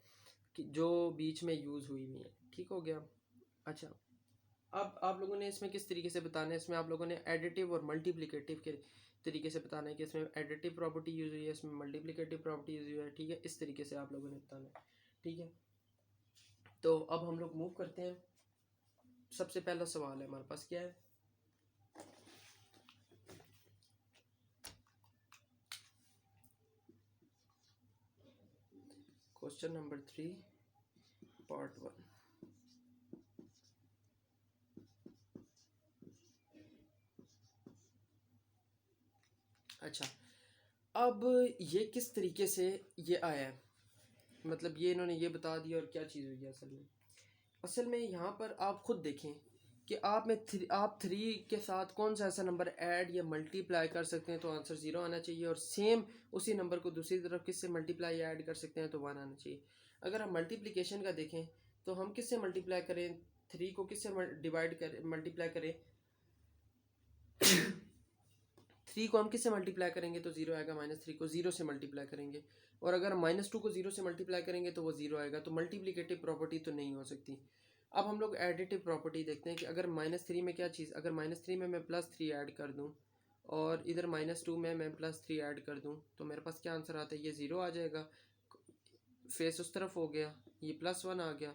कि जो बीच में यूज़ हुई हुई है, ठीक हो गया। अच्छा, अब आप लोगों ने इसमें किस तरीके से बताना है, इसमें आप लोगों ने एडिटिव और मल्टीप्लिकेटिव के तरीके से बताना है कि इसमें एडिटिव प्रॉपर्टी यूज़ हुई है, इसमें मल्टीप्लिकेटिव प्रॉपर्टी यूज़ हुई है, ठीक है। इस तरीके से आप लोगों ने बताना है, ठीक है। तो अब हम लोग मूव करते हैं। सबसे पहला सवाल है हमारे पास, क्या है, क्वेश्चन नंबर 3 पार्ट 1। अच्छा, अब ये किस तरीके से ये आया है, मतलब ये इन्होंने ये बता दिया और क्या चीज़ हुई है असल में यहाँ पर आप खुद देखें कि आप 3 के साथ कौन सा ऐसा नंबर ऐड या मल्टीप्लाई कर सकते हैं तो आंसर 0 आना चाहिए, और सेम उसी नंबर को दूसरी तरफ किससे मल्टीप्लाई या ऐड कर सकते हैं तो 1 आना चाहिए। अगर हम मल्टीप्लिकेशन का देखें तो हम किससे मल्टीप्लाई करें, 3 को किससे डिवाइड करें, मल्टीप्लाई करें 3 को हम किससे मल्टीप्लाई करेंगे तो 0 आएगा, -3 को 0 से मल्टीप्लाई करेंगे, और अगर -2 को 0 से मल्टीप्लाई करेंगे तो वो 0 आएगा, तो मल्टीप्लिकेटिव प्रॉपर्टी तो नहीं हो सकती। अब हम लोग एडिटिव प्रॉपर्टी देखते हैं कि अगर -3 में क्या चीज़, अगर -3 में मैं +3 ऐड कर दूं और इधर -2 में मैं +3 ऐड कर दूं, तो मेरे पास क्या आंसर आता है, ये 0 आ जाएगा, फेस उस तरफ हो गया, ये +1 आ गया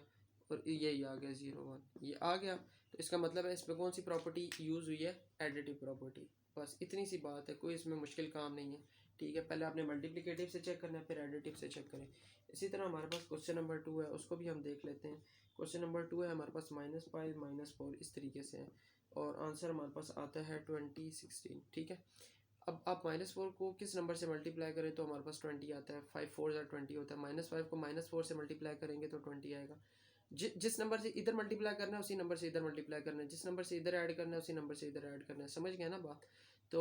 और यही आ गया 0 1, ये आ गया। तो इसका मतलब है इसमें कौन सी प्रॉपर्टी यूज़ हुई है, एडिटिव प्रॉपर्टी। बस इतनी सी बात है, कोई इसमें मुश्किल काम नहीं है, ठीक है। पहले आपने मल्टीप्लिकेटिव से चेक करना है, फिर एडिटिव से चेक करें। इसी तरह हमारे पास क्वेश्चन नंबर 2 है, उसको भी हम देख लेते हैं। क्वेश्चन नंबर 2 है हमारे पास -5 -4 इस तरीके से है, और आंसर हमारे पास आता है 2016, ठीक है। अब आप -4 को किस नंबर से मल्टीप्लाई करें तो हमारे पास 20 आता है, 5 4 20 होता है, -5 को -4 से मल्टीप्लाई करेंगे तो 20 आएगा। जिस नंबर से इधर मल्टीप्लाई करना है उसी नंबर से इधर मल्टीप्लाई करना है, जिस नंबर से इधर ऐड करना है उसी नंबर से इधर ऐड करना है, समझ गया ना बात। तो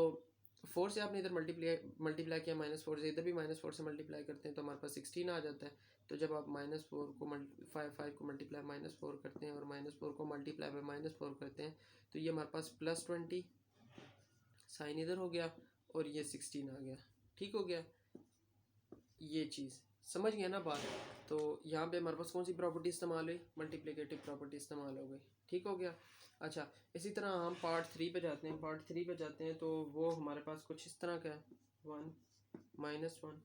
4 से आपने इधर मल्टीप्लाई किया, -4 से इधर भी -4 से मल्टीप्लाई करते हैं तो हमारे पास 16 आ जाता है। तो जब आप -4 को 5 को मल्टीप्लाई -4 करते हैं और -4 को मल्टीप्लाई बाय -4 करते हैं तो ये हमारे पास +20 साइन इधर हो गया और ये 16 आ गया, ठीक हो गया। ये चीज़ समझ गया ना बात। तो यहाँ पे हमारे पास कौन सी प्रॉपर्टी इस्तेमाल हुई, मल्टीप्लिकेटिव प्रॉपर्टी इस्तेमाल हो गई, ठीक हो गया। अच्छा, इसी तरह हम पार्ट 3 पे जाते हैं। पार्ट 3 पे जाते हैं तो वो हमारे पास कुछ इस तरह का है, 1 -1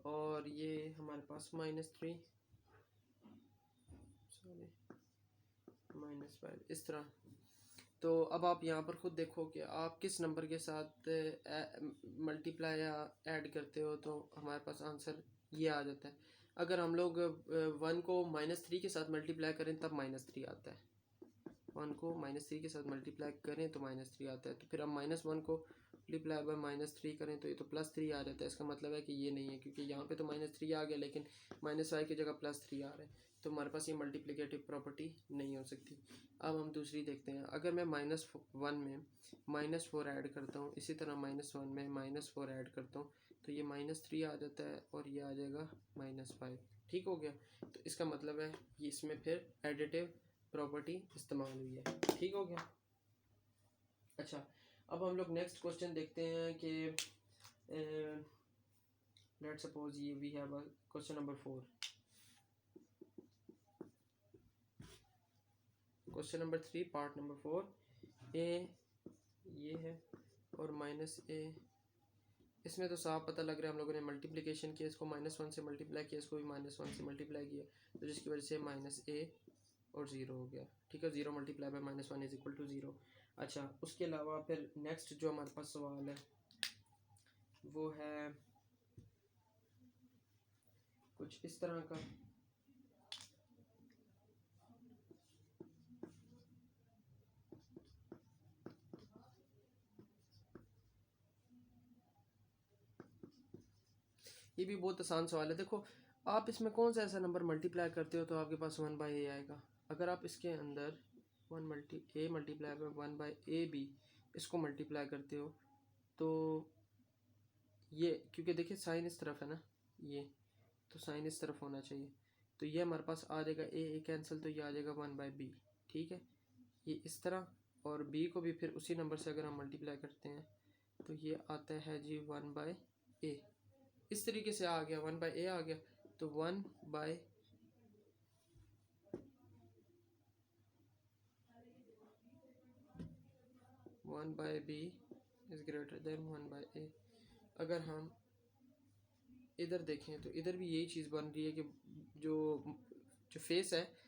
और ये हमारे पास -3 सॉरी -5 इस तरह। तो अब आप यहाँ पर ख़ुद देखो कि आप किस नंबर के साथ मल्टीप्लाई या ऐड करते हो तो हमारे पास आंसर ये आ जाता है। अगर हम लोग 1 को -3 के साथ मल्टीप्लाई करें तब -3 आता है, 1 को -3 के साथ मल्टीप्लाई करें तो -3 आता है। तो फिर हम -1 को मल्टीप्लाई बाय -3 करें तो ये तो +3 आ जाता है। इसका मतलब है कि ये नहीं है, क्योंकि यहाँ पे तो -3 आ गया लेकिन -5 की जगह +3 आ रहा है, तो हमारे पास ये मल्टीप्लिकेटिव प्रॉपर्टी नहीं हो सकती। अब हम दूसरी देखते हैं। अगर मैं -1 में -4 ऐड करता हूँ, इसी तरह -1 में -4 ऐड करता हूँ तो ये -3 आ जाता है और ये आ जाएगा -5, ठीक हो गया। तो इसका मतलब है ये इसमें फिर एडिटिव प्रॉपर्टी इस्तेमाल हुई है। ठीक हो गया। अच्छा, अब हम लोग नेक्स्ट क्वेश्चन देखते हैं कि लेट्स सपोज ये we have a question number 4। Question number 3 part number 4। ए ये है और माइनस ए, इसमें तो साफ पता लग रहा है हम लोगों ने मल्टीप्लिकेशन किया, इसको -1 से मल्टीप्लाई किया, इसको भी -1 से मल्टीप्लाई किया, तो जिसकी वजह से -a और 0 हो गया। ठीक है, 0 multiply by -1 is equal to 0। अच्छा, उसके अलावा फिर नेक्स्ट जो हमारे पास सवाल है वो है कुछ इस तरह का। ये भी बहुत आसान सवाल है। देखो, आप इसमें कौन सा ऐसा नंबर मल्टीप्लाई करते हो तो आपके पास 1/a आएगा। अगर आप इसके अंदर a मल्टीप्लाई बाय 1/ab इसको मल्टीप्लाई करते हो तो ये, क्योंकि देखिए साइन इस तरफ है ना, ये तो साइन इस तरफ होना चाहिए, तो ये हमारे पास आ जाएगा a कैंसिल, तो ये आ जाएगा 1/b। ठीक है, ये इस तरह, और b को भी फिर उसी नंबर से अगर हम मल्टीप्लाई करते हैं तो ये आता है जी 1/a। इस तरीके से आ गया, 1/a आ गया, तो 1/b is greater than 1/a। अगर हम इधर देखें तो इधर भी यही चीज़ बन रही है कि जो जो फेस है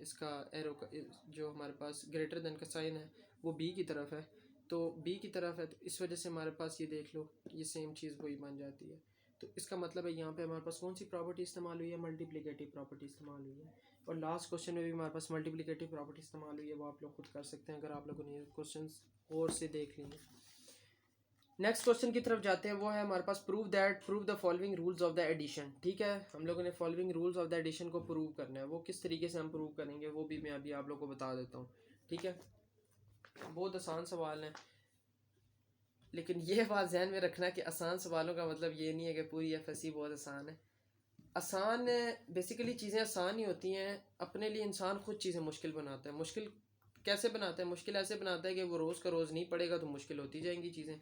इसका एरो का, जो हमारे पास ग्रेटर देन का साइन है वो b की तरफ है, तो b की तरफ है, तो इस वजह से हमारे पास ये देख लो ये सेम चीज़ वही बन जाती है। तो इसका मतलब है यहाँ पे हमारे पास कौन सी प्रॉपर्टी इस्तेमाल हुई है, मल्टीप्लिकेटिव प्रॉपर्टी इस्तेमाल हुई है। और लास्ट क्वेश्चन में भी हमारे पास मल्टीप्लिकेटिव प्रॉपर्टी इस्तेमाल हुई है, वो आप लोग खुद कर सकते हैं अगर आप लोगों ने क्वेश्चन और से देख लिए। नेक्स्ट क्वेश्चन की तरफ जाते हैं, वो है हमारे पास prove the following rules of the addition. ठीक है, हम लोगों ने following rules of the addition को प्रूव करना है। वो किस तरीके से हम प्रूव करेंगे वो भी मैं अभी आप लोगों को बता देता हूँ। ठीक है, बहुत आसान सवाल है, लेकिन ये बात ध्यान में रखना कि आसान सवालों का मतलब ये नहीं है कि पूरी एफएससी बहुत आसान है। आसान बेसिकली चीज़ें आसान ही होती हैं, अपने लिए इंसान खुद चीज़ें मुश्किल बनाता है। मुश्किल कैसे बनाता है, मुश्किल ऐसे बनाता है कि वो रोज़ का रोज़ नहीं पढ़ेगा तो मुश्किल होती जाएंगी चीज़ें,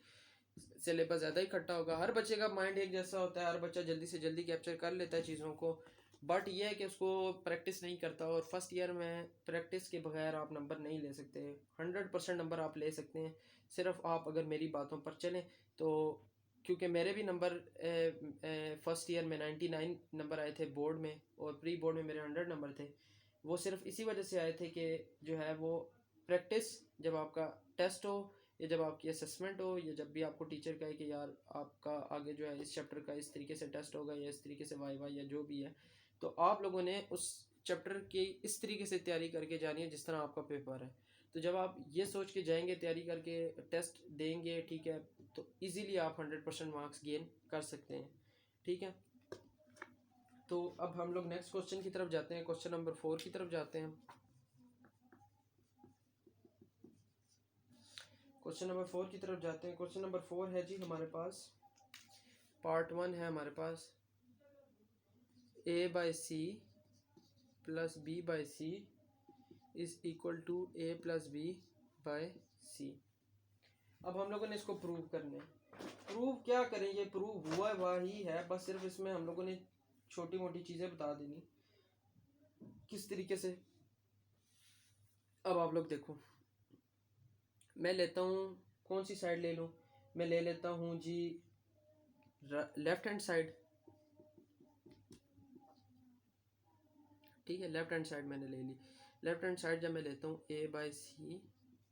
सिलेबस ज़्यादा इकट्ठा होगा। हर बच्चे का माइंड एक जैसा होता है, हर बच्चा जल्दी से जल्दी कैप्चर कर लेता है चीज़ों को, बट ये है कि उसको प्रैक्टिस नहीं करता। और फर्स्ट ईयर में प्रैक्टिस के बगैर आप नंबर नहीं ले सकते। 100% नंबर आप ले सकते हैं सिर्फ आप अगर मेरी बातों पर चलें तो। क्योंकि मेरे भी नंबर फर्स्ट ईयर में 99 नंबर आए थे बोर्ड में, और प्री बोर्ड में मेरे 100 नंबर थे। वो सिर्फ इसी वजह से आए थे कि जो है वो प्रैक्टिस, जब आपका टेस्ट हो या जब आपकी असेसमेंट हो या जब भी आपको टीचर कहे कि यार आपका आगे जो है इस चैप्टर का इस तरीके से टेस्ट होगा या इस तरीके से वाई या जो भी है, तो आप लोगों ने उस चैप्टर की इस तरीके से तैयारी करके जानी है जिस तरह आपका पेपर है। तो जब आप ये सोच के जाएंगे, तैयारी करके टेस्ट देंगे, ठीक है, तो इजीली आप 100% मार्क्स गेन कर सकते हैं। ठीक है, तो अब हम लोग नेक्स्ट क्वेश्चन की तरफ जाते हैं, क्वेश्चन नंबर 4 की तरफ जाते हैं। क्वेश्चन नंबर 4 की तरफ जाते हैं। क्वेश्चन नंबर 4 है जी हमारे पास, पार्ट 1 है हमारे पास, a/c plus b/c is equal to a+b/c। अब हम लोगों ने इसको प्रूव करना है। प्रूव क्या करें, ये प्रूव हुआ वही है, बस सिर्फ इसमें हम लोगों ने छोटी मोटी चीज़ें बता देनी किस तरीके से। अब आप लोग देखो, मैं लेता हूँ, कौन सी साइड ले लूँ, मैं ले लेता हूँ जी लेफ्ट हैंड साइड। ठीक है, लेफ्ट हैंड साइड मैंने ले ली। लेफ्ट हैंड साइड जब मैं लेता हूँ a/c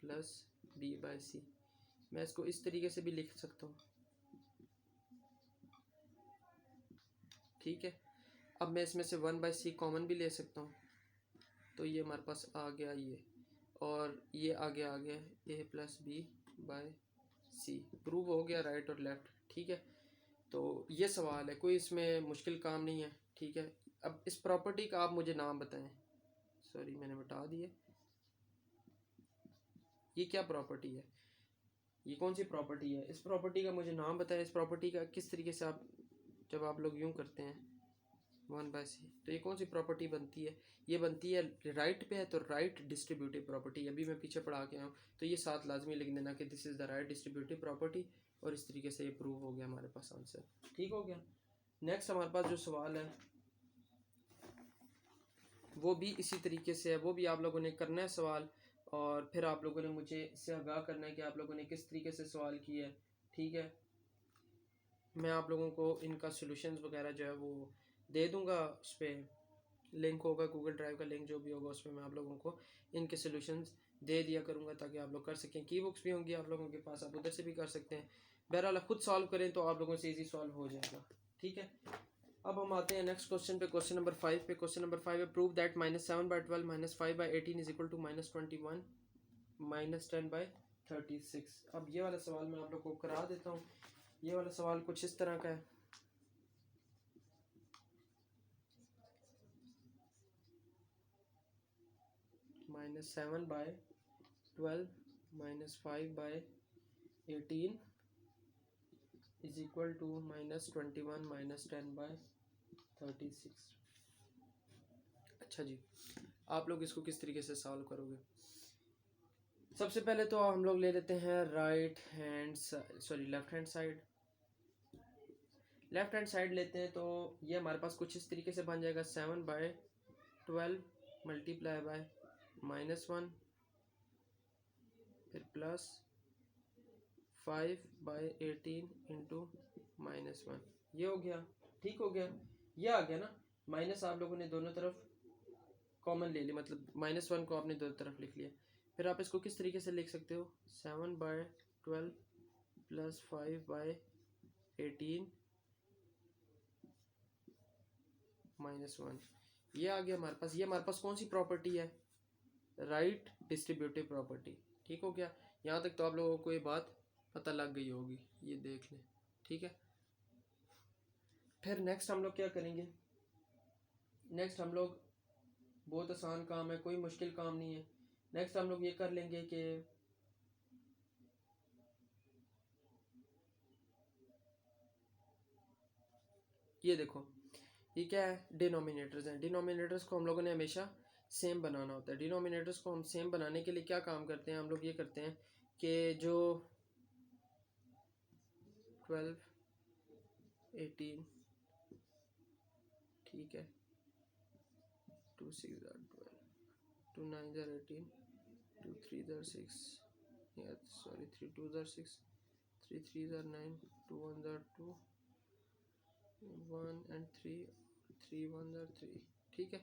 प्लस b/c, मैं इसको इस तरीके से भी लिख सकता हूँ। ठीक है, अब मैं इसमें से 1/c कॉमन भी ले सकता हूँ, तो ये हमारे पास आ गया ये, और ये आ गया a+b/c। प्रूव हो गया राइट और लेफ्ट। ठीक है, तो ये सवाल है, कोई इसमें मुश्किल काम नहीं है। ठीक है, अब इस प्रॉपर्टी का आप मुझे नाम बताएं। सॉरी मैंने बता दिए, ये क्या प्रॉपर्टी है, ये कौन सी प्रॉपर्टी है, इस प्रॉपर्टी का मुझे नाम बताएं। इस प्रॉपर्टी का किस तरीके से आप, जब आप लोग यूं करते हैं 1/c। तो ये कौन सी प्रॉपर्टी बनती है? ये बनती है राइट पे है तो राइट डिस्ट्रीब्यूटिव प्रॉपर्टी। अभी मैं पीछे पढ़ा के आऊँ तो ये साथ लाजमी लिख देना कि this is the right distributive property, और इस तरीके से ये प्रूव हो गया हमारे पास आंसर। ठीक हो गया। नेक्स्ट हमारे पास जो सवाल है वो भी इसी तरीके से है, वो भी आप लोगों ने करना है सवाल, और फिर आप लोगों ने मुझे इससे आगाह करना है कि आप लोगों ने किस तरीके से सवाल किया है। ठीक है, मैं आप लोगों को इनका सॉल्यूशंस वगैरह जो है वो दे दूंगा, उस पर लिंक होगा, गूगल ड्राइव का लिंक जो भी होगा उसमें मैं आप लोगों को इनके सॉल्यूशंस दे दिया करूँगा ताकि आप लोग कर सकें। की बुक्स भी होंगी आप लोगों के पास, आप उधर से भी कर सकते हैं। बहरहाल खुद सॉल्व करें तो आप लोगों से ईजी सॉल्व हो जाएगा। ठीक है, अब हम आते हैं नेक्स्ट क्वेश्चन पे, क्वेश्चन नंबर 5 पे। क्वेश्चन नंबर 5 है prove that -7/12 -5/18 is equal to -21 -10/36। अब ये वाला सवाल मैं आप लोग को करा देता हूँ। ये वाला सवाल कुछ इस तरह का है। -7/12 -5/18 इज इक्वल टू -21 -10/36। अच्छा जी, आप लोग इसको किस तरीके से सॉल्व करोगे? सबसे पहले तो हम लोग ले लेते हैं left hand side. Left hand side लेते हैं तो ये हमारे पास कुछ इस तरीके से बन जाएगा 7/12 मल्टीप्लाई बाय -1 फिर प्लस 5/18 इंटू -1। ये हो गया, ठीक हो गया। ये आ गया ना, माइनस आप लोगों ने दोनों तरफ कॉमन ले लिया, मतलब -1 को आपने दोनों तरफ लिख लिया। फिर आप इसको किस तरीके से लिख सकते हो? 7/12 प्लस 5/18 -1। ये आ गया हमारे पास। ये हमारे पास कौन सी प्रॉपर्टी है? Right distributive property. ठीक हो गया। यहाँ तक तो आप लोगों को ये बात पता लग गई होगी, ये देख लें। ठीक है, फिर नेक्स्ट हम लोग क्या करेंगे? नेक्स्ट हम लोग, बहुत आसान काम है, कोई मुश्किल काम नहीं है। नेक्स्ट हम लोग ये कर लेंगे कि ये देखो, ये क्या है? डिनोमिनेटर्स हैं। डिनोमिनेटर्स को हम लोगों ने हमेशा सेम बनाना होता है। डिनोमिनेटर्स को हम सेम बनाने के लिए क्या काम करते हैं? हम लोग ये करते हैं कि जो 12 18, ठीक है, 2 6 12, 2 9 18, 2 3 6, सॉरी 3 2 6, 3 3 9, 2 1 2, 1 and 3, 3 1 3। ठीक है,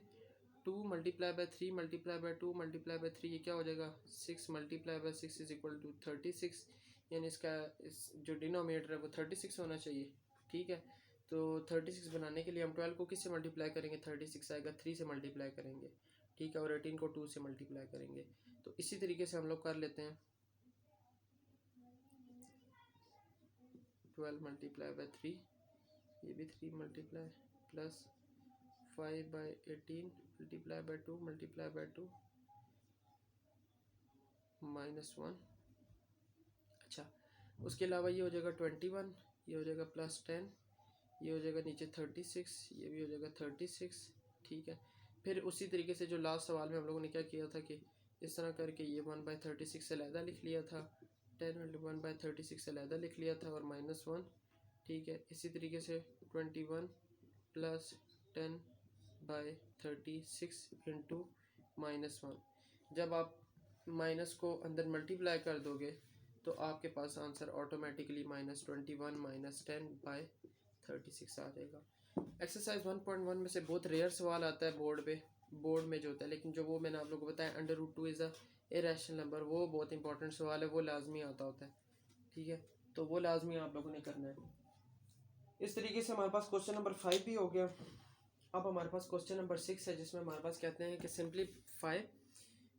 2 multiply by 3 multiply by 2 multiply by 3, ये क्या हो जाएगा? 6 multiply by 6 is equal to 36। यानी इसका जो डिनोमिनेटर है वो 36 होना चाहिए। ठीक है, तो 36 बनाने के लिए हम 12 को किससे मल्टीप्लाई करेंगे? 36 आएगा, 3 से मल्टीप्लाई करेंगे। ठीक है, और 18 को 2 से मल्टीप्लाई करेंगे। तो इसी तरीके से हम लोग कर लेते हैं। 12 मल्टीप्लाई बाय 3, ये भी 3 multiply, plus 5/18 multiply by 2 multiply by 2 -1। अच्छा, उसके अलावा ये हो जाएगा 21, ये हो जाएगा +10, ये हो जाएगा नीचे 36, ये भी हो जाएगा 36। ठीक है, फिर उसी तरीके से जो लास्ट सवाल में हम लोगों ने क्या किया था कि इस तरह करके ये 1/36 से अलहदा लिख लिया था, 10 1/36 से अलहदा लिख लिया था, और -1। ठीक है, इसी तरीके से 21 प्लस 10/36 इंटू -1। जब आप माइनस को अंदर मल्टीप्लाई कर दोगे तो आपके पास आंसर ऑटोमेटिकली -21 -10/36 आ जाएगा। एक्सरसाइज 1.1 में से बहुत रेयर सवाल आता है बोर्ड में जो होता है, लेकिन जो वो मैंने आप लोगों को बताया √2 इज़ अ इरेशनल नंबर, वो बहुत इंपॉर्टेंट सवाल है, वो लाजमी आता होता है। ठीक है, तो वो लाजमी आप लोगों ने करना है। इस तरीके से हमारे पास क्वेश्चन नंबर 5 भी हो गया। अब हमारे पास क्वेश्चन नंबर 6 है, जिसमें हमारे पास कहते हैं कि simplify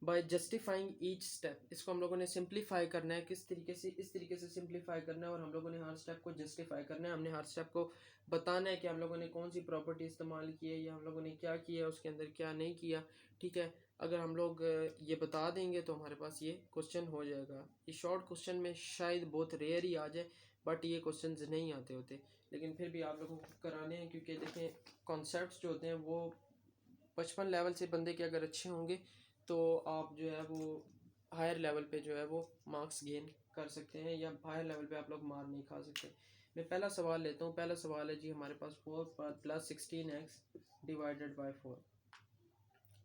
by justifying each step. इसको हम लोगों ने सिंप्लीफाई करना है। किस तरीके से? इस तरीके से सिंप्लीफाई करना है, और हम लोगों ने हर स्टेप को जस्टिफाई करना है। हमने हर स्टेप को बताना है कि हम लोगों ने कौन सी प्रॉपर्टी इस्तेमाल की है, या हम लोगों ने क्या किया, उसके अंदर क्या नहीं किया। ठीक है, अगर हम लोग ये बता देंगे तो हमारे पास ये क्वेश्चन हो जाएगा। ये शॉर्ट क्वेश्चन में शायद बहुत रेयर ही आ जाए, बट ये क्वेश्चन नहीं आते होते। लेकिन फिर भी आप लोगों को कराने हैं, क्योंकि देखें कॉन्सेप्ट्स जो होते हैं वो 55 लेवल से बंदे के अगर अच्छे होंगे तो आप जो है वो हायर लेवल पे जो है वो मार्क्स गेन कर सकते हैं, या हायर लेवल पे आप लोग मार नहीं खा सकते। मैं पहला सवाल लेता हूँ। पहला सवाल है जी हमारे पास 4 प्लस 16x डिवाइडेड बाई 4।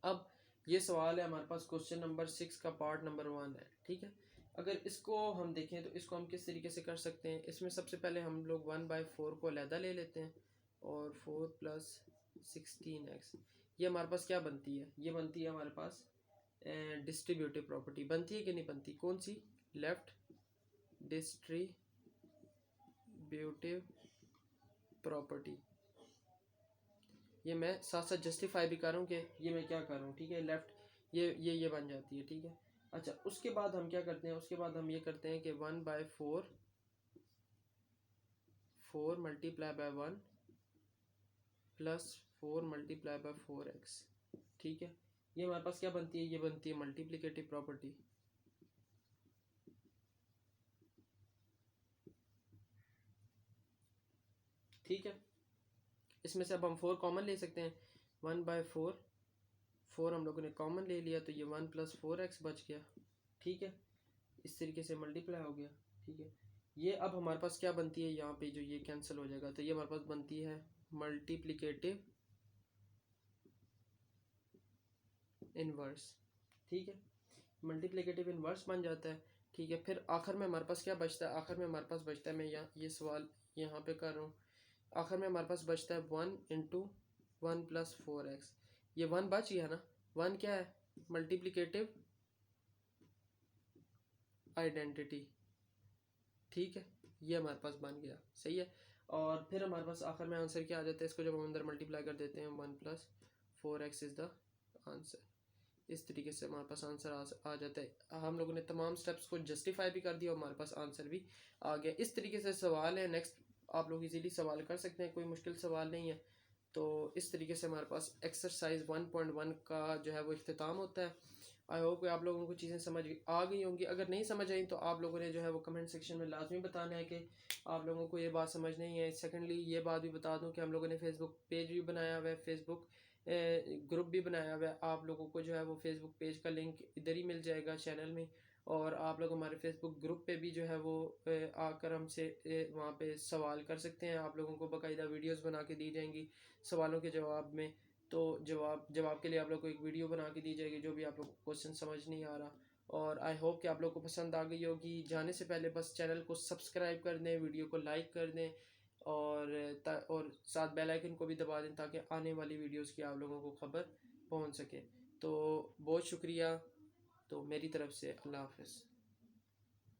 अब ये सवाल है हमारे पास क्वेश्चन नंबर 6 का पार्ट नंबर 1 है, ठीक है। अगर इसको हम देखें तो इसको हम किस तरीके से कर सकते हैं। इसमें सबसे पहले हम लोग 1/4 को अलहदा ले लेते हैं और 4 प्लस 16x, ये हमारे पास क्या बनती है, ये बनती है हमारे पास डिस्ट्रीब्यूटिव प्रॉपर्टी। बनती है कि नहीं बनती, कौन सी, लेफ्ट डिस्ट्रीब्यूटिव प्रॉपर्टी। ये मैं साथ साथ जस्टिफाई भी कर रहा हूँ कि ये मैं क्या कर रहा हूँ, ठीक है। लेफ्ट ये बन जाती है, ठीक है। अच्छा, उसके बाद हम क्या करते हैं, उसके बाद हम ये करते हैं कि 1/4 4 multiply by 1 plus 4 multiply by 4x, ठीक है। ये हमारे पास क्या बनती है, ये बनती है मल्टीप्लिकेटिव प्रॉपर्टी, ठीक है। इसमें से अब हम 4 कॉमन ले सकते हैं। 1/4 4 हम लोगों ने कॉमन ले लिया तो ये 1 प्लस 4x बच गया, ठीक है। इस तरीके से मल्टीप्लाई हो गया, ठीक है। ये अब हमारे पास क्या बनती है, यहाँ पे जो ये कैंसिल हो जाएगा तो ये हमारे पास बनती है मल्टीप्लिकेटिव इनवर्स, ठीक है। मल्टीप्लिकेटिव इनवर्स बन जाता है, ठीक है। फिर आखिर में हमारे पास क्या बचता है, आखिर में हमारे पास बचता है, मैं यहाँ ये सवाल यहाँ पे कर रहा हूँ। आखिर में हमारे पास बचता है 1 इंटू 1 प्लस 4x। ये 1 बच गया ना, 1 क्या है, मल्टीप्लिकेटिव आइडेंटिटी, ठीक है। ये हमारे पास बन गया, सही है। और फिर हमारे पास आखिर में आंसर क्या आ जाता है, इसको जब हम अंदर मल्टीप्लाई कर देते हैं 1 plus 4x is the answer. इस तरीके से हमारे पास आंसर आ जाता है। हम लोगों ने तमाम स्टेप्स को जस्टिफाई भी कर दिया और हमारे पास आंसर भी आ गया। इस तरीके से सवाल है। नेक्स्ट आप लोग इजीली सवाल कर सकते हैं, कोई मुश्किल सवाल नहीं है। तो इस तरीके से हमारे पास एक्सरसाइज 1.1 का जो है वो इख्तिताम होता है। आई होप कि आप लोगों को चीज़ें समझ आ गई होंगी। अगर नहीं समझ आई तो आप लोगों ने जो है वो कमेंट सेक्शन में लाजमी बताना है कि आप लोगों को ये बात समझ नहीं है। सेकेंडली ये बात भी बता दूं कि हम लोगों ने फेसबुक पेज भी बनाया हुआ है, फेसबुक ग्रुप भी बनाया हुआ है। आप लोगों को जो है वो फेसबुक पेज का लिंक इधर ही मिल जाएगा चैनल में, और आप लोग हमारे फेसबुक ग्रुप पे भी जो है वो आकर हमसे वहाँ पे सवाल कर सकते हैं। आप लोगों को बाकायदा वीडियोस बना के दी जाएंगी सवालों के जवाब में। तो जवाब के लिए आप लोग को एक वीडियो बना के दी जाएगी जो भी आप लोग को क्वेश्चन समझ नहीं आ रहा। और आई होप कि आप लोग को पसंद आ गई होगी। जाने से पहले बस चैनल को सब्सक्राइब कर दें, वीडियो को लाइक कर दें, और साथ बेल आइकन को भी दबा दें ताकि आने वाली वीडियोस की आप लोगों को खबर पहुंच सके। तो बहुत शुक्रिया। तो मेरी तरफ से अल्लाह हाफ़िज़।